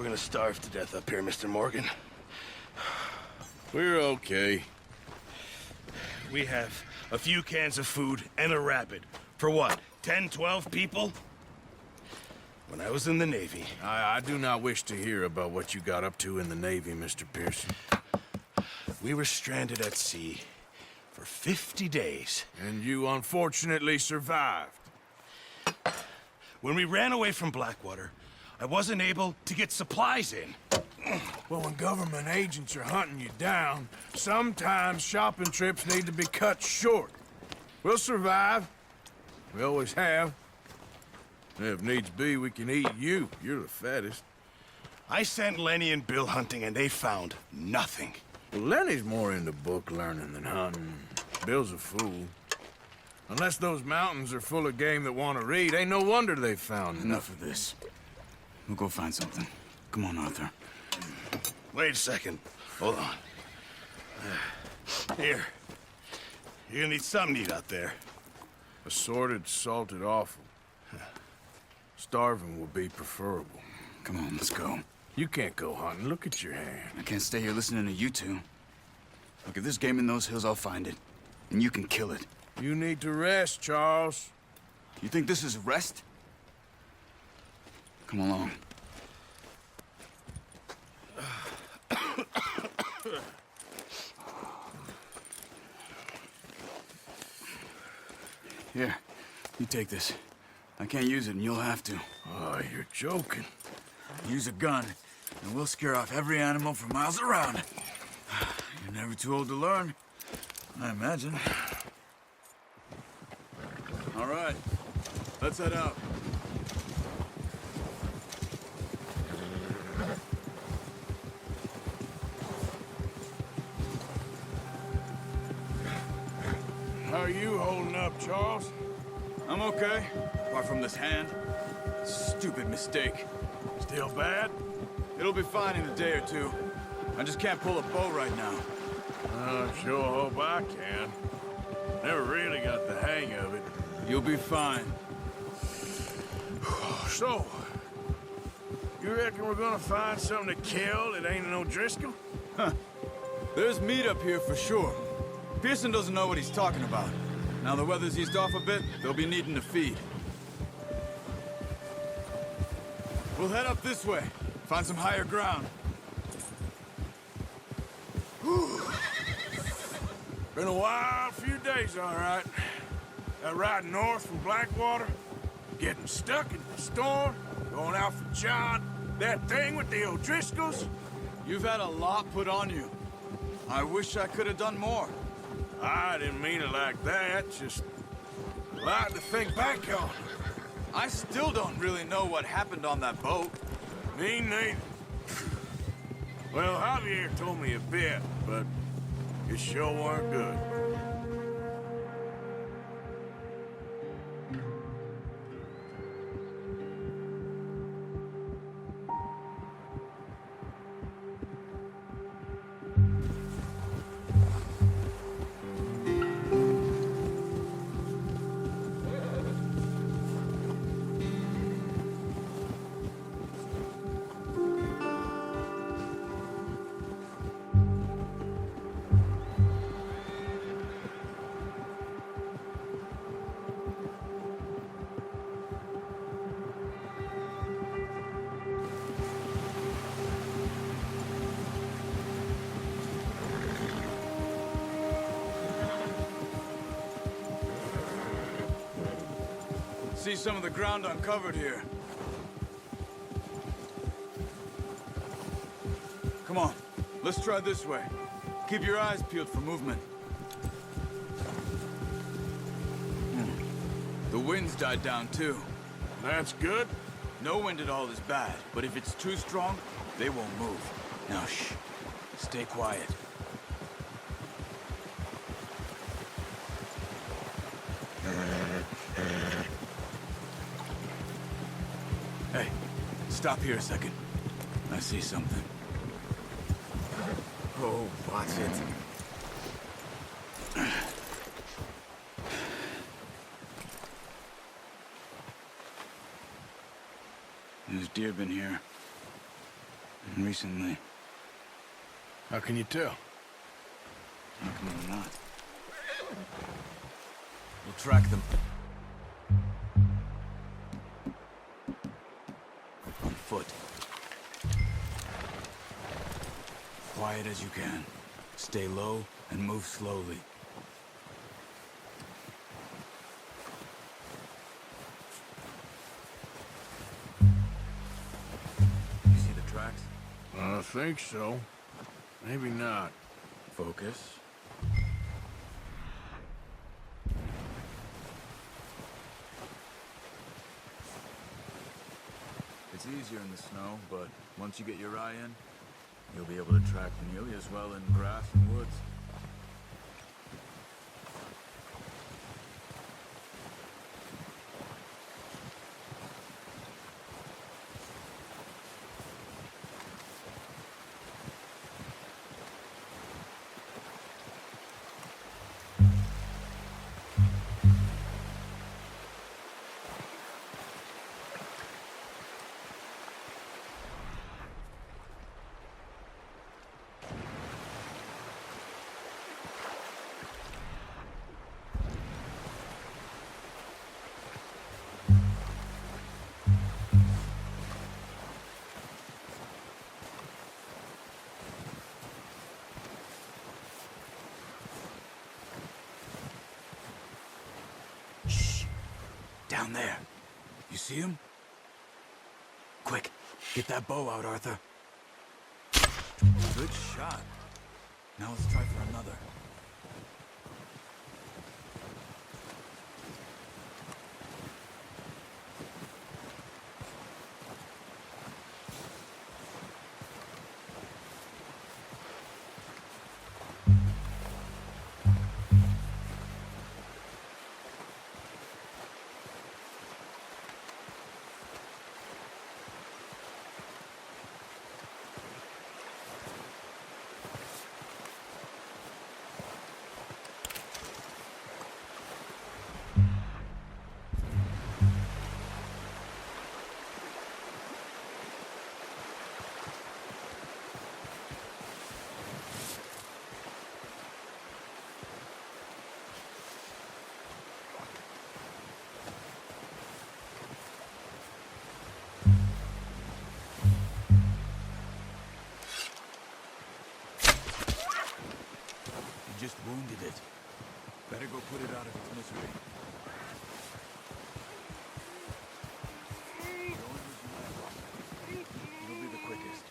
gonna starve to death up here, Mr. Morgan. We're okay. We have a few cans of food and a rabbit. For what, 10, 12 people? When I was in the Navy... I do not wish to hear about what you got up to in the Navy, Mr. Pearson. We were stranded at sea for 50 days. And you unfortunately survived. When we ran away from Blackwater, I wasn't able to get supplies in. Well, when government agents are hunting you down, sometimes shopping trips need to be cut short. We'll survive. We always have. If needs be, we can eat you. You're the fattest. I sent Lenny and Bill hunting, and they found nothing. Well, Lenny's more into book learning than hunting. Bill's a fool. Unless those mountains are full of game that want to read, ain't no wonder they found Enough of this. We'll go find something. Come on, Arthur. Wait a second. Hold on. Here. You're gonna need something to eat out there. Assorted, salted offal. Starving will be preferable. Come on, let's go. You can't go hunting. Look at your hand. I can't stay here listening to you two. Look, if there's game in those hills, I'll find it. And you can kill it. You need to rest, Charles. You think this is rest? Come along. Here, you take this. I can't use it, and you'll have to. Oh, you're joking. Use a gun, and we'll scare off every animal for miles around. You're never too old to learn, I imagine. All right, let's head out. How are you holding up, Charles? I'm okay, apart from this hand. Stupid mistake. Still bad? It'll be fine in a day or two. I just can't pull a bow right now. I sure hope I can. Never really got the hang of it. You'll be fine. So, you reckon we're gonna find something to kill that ain't no Driscoll? Huh. There's meat up here for sure. Pearson doesn't know what he's talking about. Now the weather's eased off a bit, they'll be needing to feed. We'll head up this way. Find some higher ground. Whew. Been a wild few days, all right. That ride north from Blackwater, getting stuck in the storm, going out for John, that thing with the O'Driscolls. You've had a lot put on you. I wish I could have done more. I didn't mean it like that, just a lot to think back on. I still don't really know what happened on that boat. Me neither. Well, Javier told me a bit, but it sure weren't good. See some of the ground uncovered here. Come on, let's try this way. Keep your eyes peeled for movement. The wind's died down too. That's good. No wind at all is bad, but if it's too strong, they won't move. Now shh, stay quiet. Hey, stop here a second. I see something. Oh, watch it. There's deer been here. Recently. How can you tell? How come you're not? We'll track them. On foot. Quiet as you can. Stay low and move slowly. You see the tracks? I think so. Maybe not. Focus. It's easier in the snow, but once you get your eye in, you'll be able to track nearly as well in grass and woods. Down there. You see him? Quick, get that bow out, Arthur. Good shot. Now let's try for another. Just wounded it. Better go put it out of its misery. It'll be the quickest.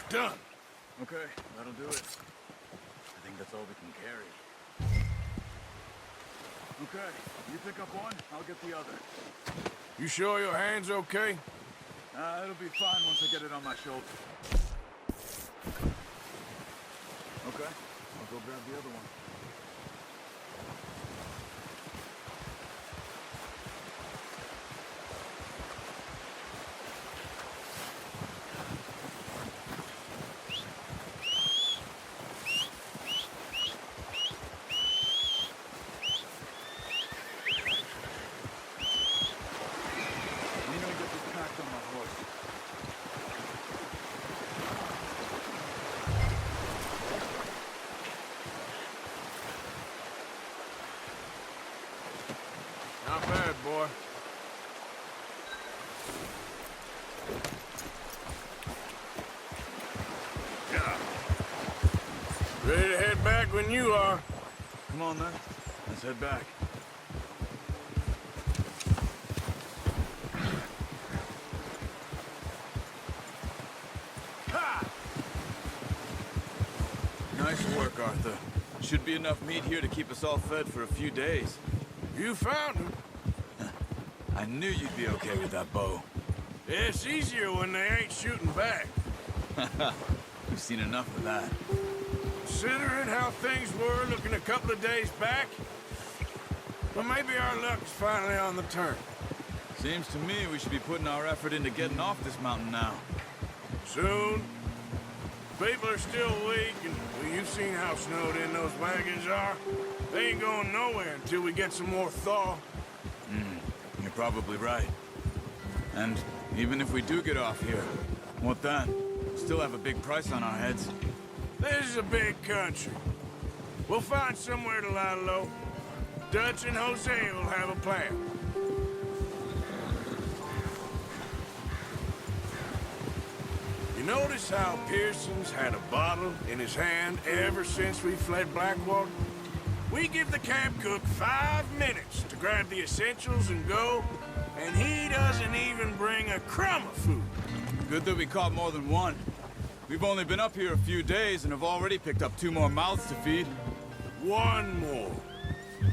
Done. Okay, that'll do it. I think that's all we can carry. Okay, you pick up one, I'll get the other. You sure your hand's okay? It'll be fine once I get it on my shoulder. Okay, I'll go grab the other one. You know, get this packed on my horse. Not bad, boy. Yeah. Ready to head back when you are. Come on, then. Let's head back. Ha! Nice work, Arthur. Should be enough meat here to keep us all fed for a few days. You found him. I knew you'd be okay with that bow. It's easier when they ain't shooting back. We've seen enough of that. Considering how things were looking a couple of days back, well, maybe our luck's finally on the turn. Seems to me we should be putting our effort into getting off this mountain now. Soon. People are still weak, and well, you've seen how snowed in those wagons are. They ain't going nowhere until we get some more thaw. You're probably right. And even if we do get off here, what then? Still have a big price on our heads. This is a big country. We'll find somewhere to lie low. Dutch and Hosea will have a plan. You notice how Pearson's had a bottle in his hand ever since we fled Blackwater? We give the camp cook 5 minutes to grab the essentials and go, and he doesn't even bring a crumb of food. Good that we caught more than one. We've only been up here a few days and have already picked up 2 more mouths to feed. One more.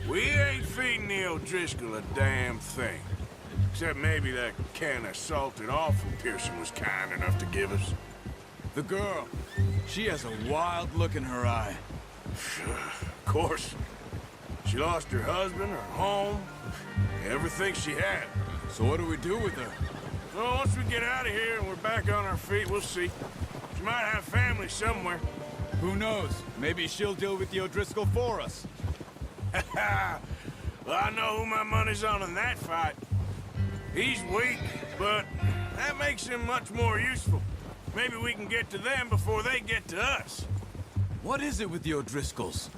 We ain't feeding the O'Driscoll a damn thing. Except maybe that can of salted offal Pearson was kind enough to give us. The girl, she has a wild look in her eye. Of course. She lost her husband, her home, everything she had. So what do we do with her? Well, once we get out of here and we're back on our feet, we'll see. She might have family somewhere. Who knows? Maybe she'll deal with the O'Driscoll for us. Well, I know who my money's on in that fight. He's weak, but that makes him much more useful. Maybe we can get to them before they get to us. What is it with the O'Driscolls?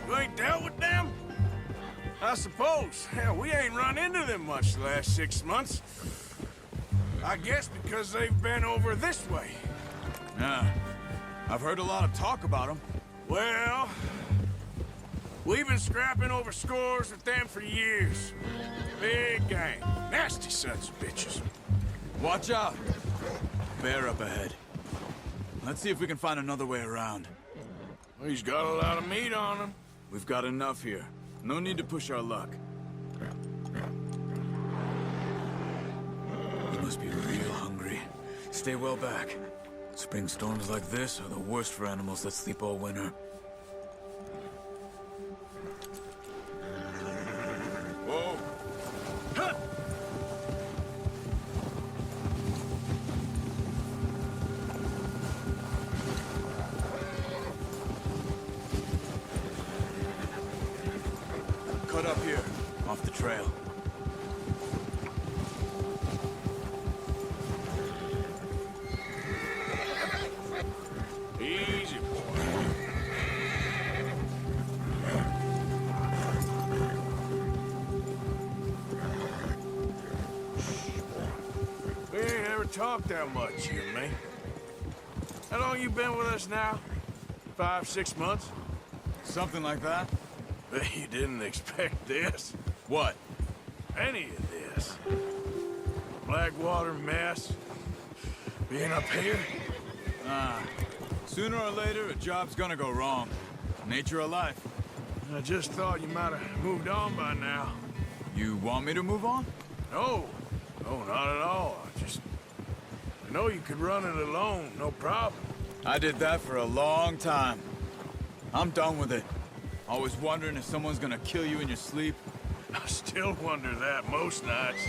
You ain't dealt with them? I suppose. Hell, we ain't run into them much the last 6 months. I guess because they've been over this way. Yeah. I've heard a lot of talk about them. Well, we've been scrapping over scores with them for years. Big gang. Nasty sons of bitches. Watch out! Bear up ahead. Let's see if we can find another way around. He's got a lot of meat on him. We've got enough here. No need to push our luck. You must be real hungry. Stay well back. Spring storms like this are the worst for animals that sleep all winter. Whoa! Huh! Cut up here, off the trail. Easy, boy. We ain't ever talked that much, you and me. How long you been with us now? 5, 6 months? Something like that? Bet you didn't expect this. What? Any of this. Blackwater mess. Being up here. Sooner or later, a job's gonna go wrong. Nature of life. I just thought you might have moved on by now. You want me to move on? No. No, not at all. I know you could run it alone, no problem. I did that for a long time. I'm done with it. Always wondering if someone's gonna kill you in your sleep. I still wonder that most nights.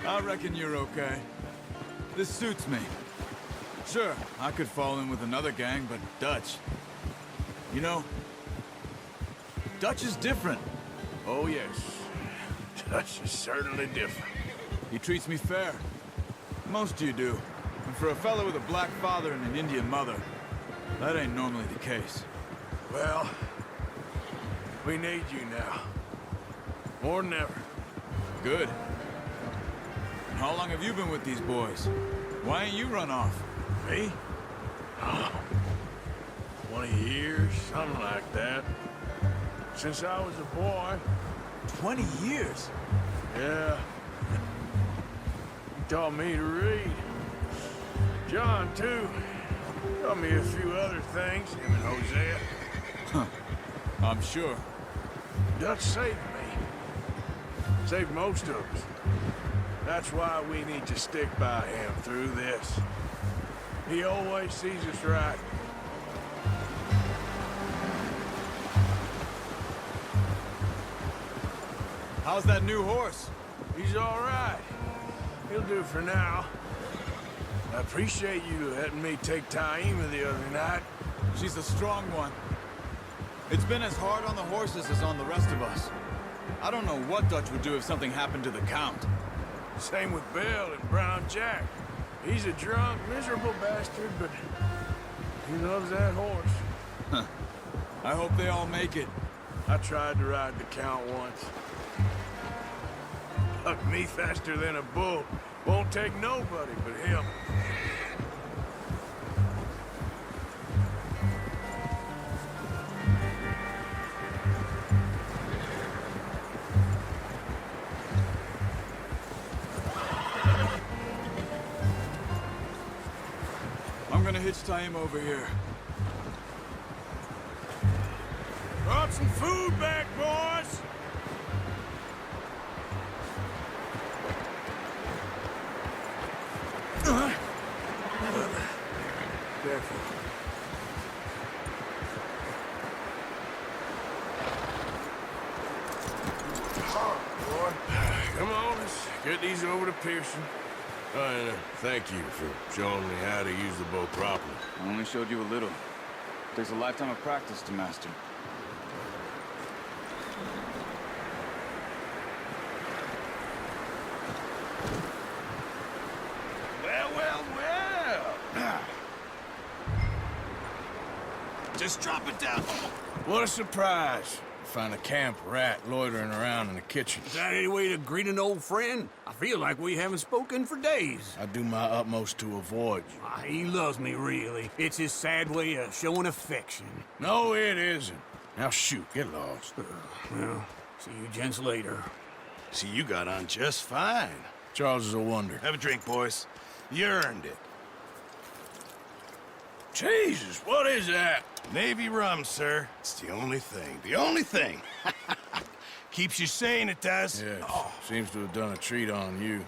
I reckon you're okay. This suits me. Sure, I could fall in with another gang, but Dutch... You know, Dutch is different. Oh, yes. Dutch is certainly different. He treats me fair. Most of you do. And for a fellow with a black father and an Indian mother, that ain't normally the case. Well, we need you now. More than ever. Good. And how long have you been with these boys? Why ain't you run off? Me? Oh, 20 years, something like that. Since I was a boy. 20 years? Yeah. He taught me to read. John, too. Taught me a few other things, him and Hosea. Huh. I'm sure. Dutch saved me. Saved most of us. That's why we need to stick by him through this. He always sees us right. How's that new horse? He's all right. He'll do for now. I appreciate you letting me take Taima the other night. She's a strong one. It's been as hard on the horses as on the rest of us. I don't know what Dutch would do if something happened to the Count. Same with Bill and Brown Jack. He's a drunk, miserable bastard, but he loves that horse. I hope they all make it. I tried to ride the Count once. Bucked me faster than a bull. Won't take nobody but him. I'm gonna hitch tie him over here. Brought some food back, boys! Careful. Boy, come on, let's get these over to Pearson. And thank you for showing me how to use the bow properly. I only showed you a little. Takes a lifetime of practice to master. Well. Just drop it down. What a surprise. Find a camp rat loitering around in the kitchen. Is that any way to greet an old friend? I feel like we haven't spoken for days. I do my utmost to avoid you. He loves me, really. It's his sad way of showing affection. No, it isn't. Now shoot, get lost. Well, see you gents later. See, you got on just fine. Charles is a wonder. Have a drink, boys. You earned it. Jesus, what is that? Navy rum, sir. It's the only thing. The only thing. Keeps you sane, it does. Yes, seems to have done a treat on you.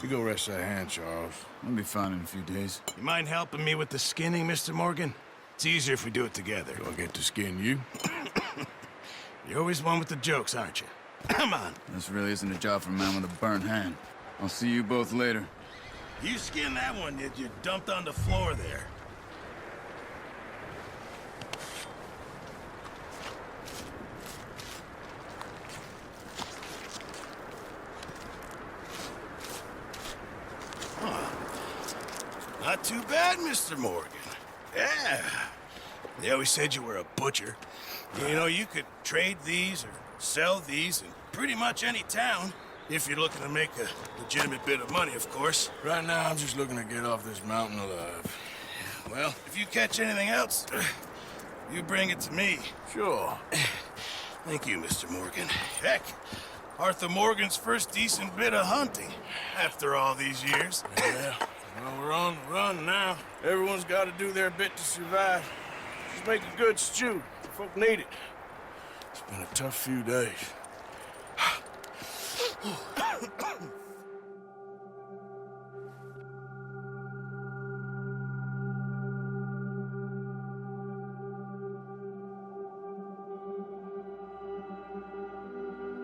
You go rest that hand, Charles. I'll be fine in a few days. You mind helping me with the skinning, Mr. Morgan? It's easier if we do it together. Do I get to skin you? You're always one with the jokes, aren't you? Come on. This really isn't a job for a man with a burnt hand. I'll see you both later. You skinned that one, did you? Dumped on the floor there. Not too bad, Mr. Morgan. Yeah. They always said you were a butcher. You know, you could trade these or sell these in pretty much any town. If you're looking to make a legitimate bit of money, of course. Right now, I'm just looking to get off this mountain alive. Well, if you catch anything else, you bring it to me. Sure. Thank you, Mr. Morgan. Heck, Arthur Morgan's first decent bit of hunting after all these years. Yeah. Well, we're on the run now. Everyone's got to do their bit to survive. Just make a good stew. Folk need it. It's been a tough few days.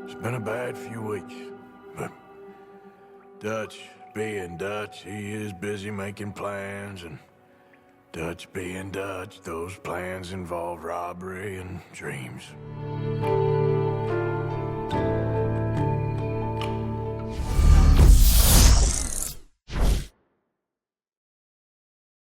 It's been a bad few weeks, but Dutch being Dutch, he is busy making plans, and Dutch being Dutch, those plans involve robbery and dreams.